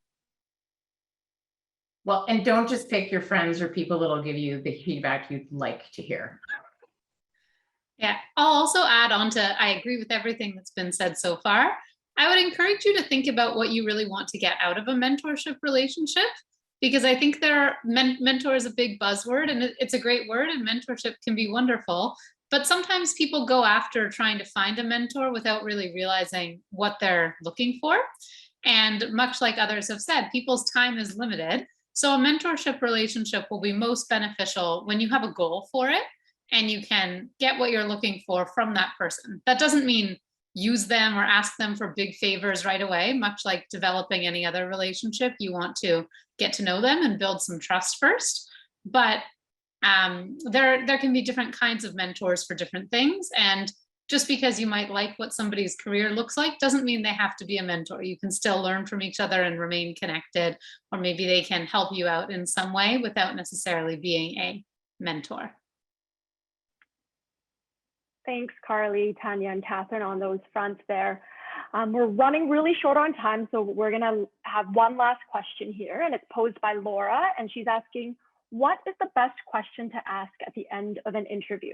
Well, and don't just pick your friends or people that'll give you the feedback you'd like to hear. Yeah, I'll also add on to, I agree with everything that's been said so far. I would encourage you to think about what you really want to get out of a mentorship relationship, because I think mentor is a big buzzword, and it's a great word, and mentorship can be wonderful. But sometimes people go after trying to find a mentor without really realizing what they're looking for. And much like others have said, people's time is limited. So a mentorship relationship will be most beneficial when you have a goal for it and you can get what you're looking for from that person. That doesn't mean use them or ask them for big favors right away. Much like developing any other relationship, you want to get to know them and build some trust first. But there can be different kinds of mentors for different things. And just because you might like what somebody's career looks like doesn't mean they have to be a mentor. You can still learn from each other and remain connected, or maybe they can help you out in some way without necessarily being a mentor. Thanks, Carly, Tanya, and Katherine on those fronts there. We're running really short on time, so we're going to have one last question here, and it's posed by Laura, and she's asking, what is the best question to ask at the end of an interview?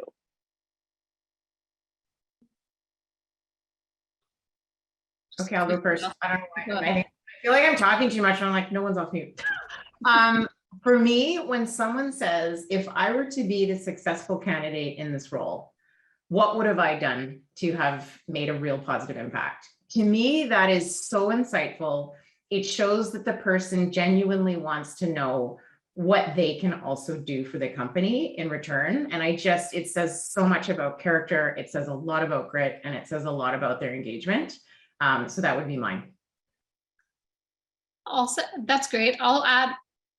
Okay, I'll go first. I don't know why. I feel like I'm talking too much, and I'm like, no one's off mute. For me, when someone says, if I were to be the successful candidate in this role, what would have I done to have made a real positive impact? To me, that is so insightful. It shows that the person genuinely wants to know what they can also do for the company in return. And it says so much about character. It says a lot about grit, and it says a lot about their engagement. So that would be mine. Also, that's great. I'll add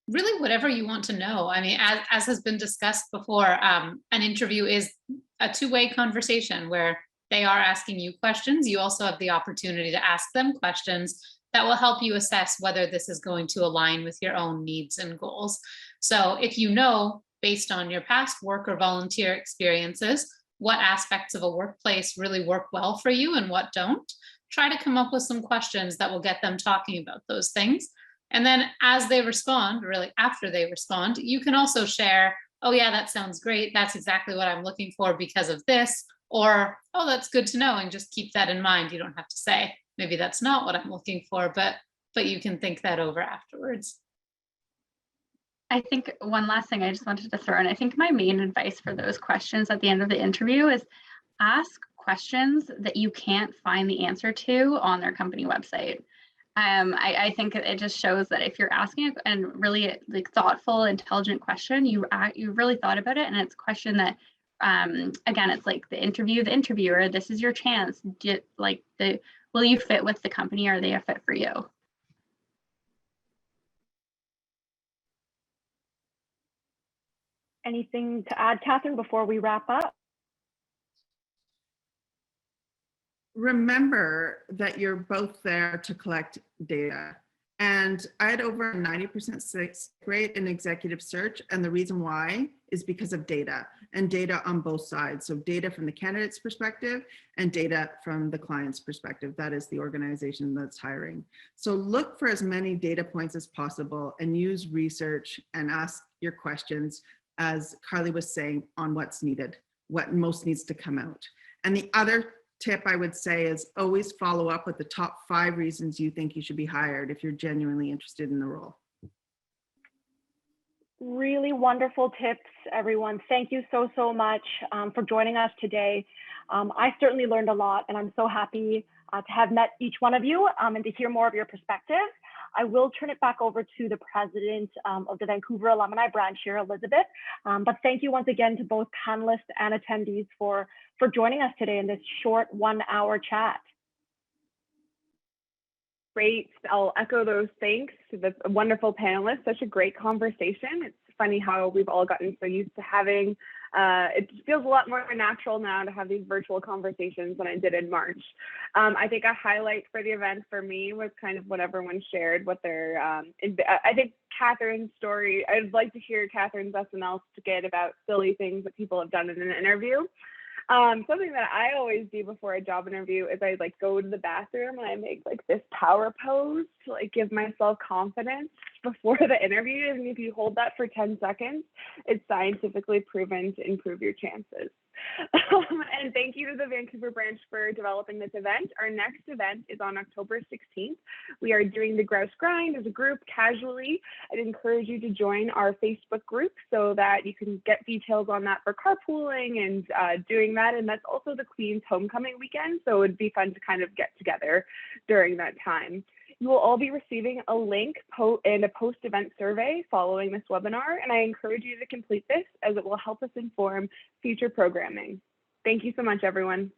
really whatever you want to know. I mean, as has been discussed before, an interview is a two-way conversation where they are asking you questions. You also have the opportunity to ask them questions that will help you assess whether this is going to align with your own needs and goals. So if you know, based on your past work or volunteer experiences, what aspects of a workplace really work well for you and what don't, try to come up with some questions that will get them talking about those things. And then as they respond, really after they respond, you can also share, oh yeah, that sounds great. That's exactly what I'm looking for because of this. Or, oh, that's good to know. And just keep that in mind. You don't have to say, maybe that's not what I'm looking for, but you can think that over afterwards. I think one last thing I just wanted to throw in, I think my main advice for those questions at the end of the interview is ask questions that you can't find the answer to on their company website. I think it just shows that if you're asking a really like thoughtful, intelligent question, you really thought about it, and it's a question that, again, it's like the interviewer. This is your chance. Will you fit with the company? Are they a fit for you? Anything to add, Katherine, before we wrap up? Remember that you're both there to collect data. And I had over 90% success rate in executive search. And the reason why is because of data, and data on both sides. So data from the candidate's perspective and data from the client's perspective. That is the organization that's hiring. So look for as many data points as possible and use research and ask your questions, as Carly was saying, on what's needed, what most needs to come out. And the other tip I would say is always follow up with the top 5 reasons you think you should be hired if you're genuinely interested in the role. Really wonderful tips, everyone. Thank you so much for joining us today. I certainly learned a lot, and I'm so happy to have met each one of you and to hear more of your perspectives. I will turn it back over to the president of the Vancouver Alumni branch here, Elizabeth. But thank you once again to both panelists and attendees for joining us today in this short 1-hour chat. Great. I'll echo those thanks to the wonderful panelists. Such a great conversation. It's funny how we've all gotten so used to having It feels a lot more natural now to have these virtual conversations than I did in March. I think a highlight for the event for me was kind of what everyone shared, what their, I think Katherine's story, I'd like to hear Katherine's SNL skit about silly things that people have done in an interview. Something that I always do before a job interview is I like go to the bathroom and I make like this power pose to like give myself confidence before the interview. And if you hold that for 10 seconds, it's scientifically proven to improve your chances. And thank you to the Vancouver branch for developing this event. Our next event is on October 16th. We are doing the Grouse Grind as a group casually. I'd encourage you to join our Facebook group so that you can get details on that for carpooling and doing that. And that's also the Queen's homecoming weekend, so it would be fun to kind of get together during that time. You will all be receiving a link and a post-event survey following this webinar, and I encourage you to complete this as it will help us inform future programming. Thank you so much, everyone.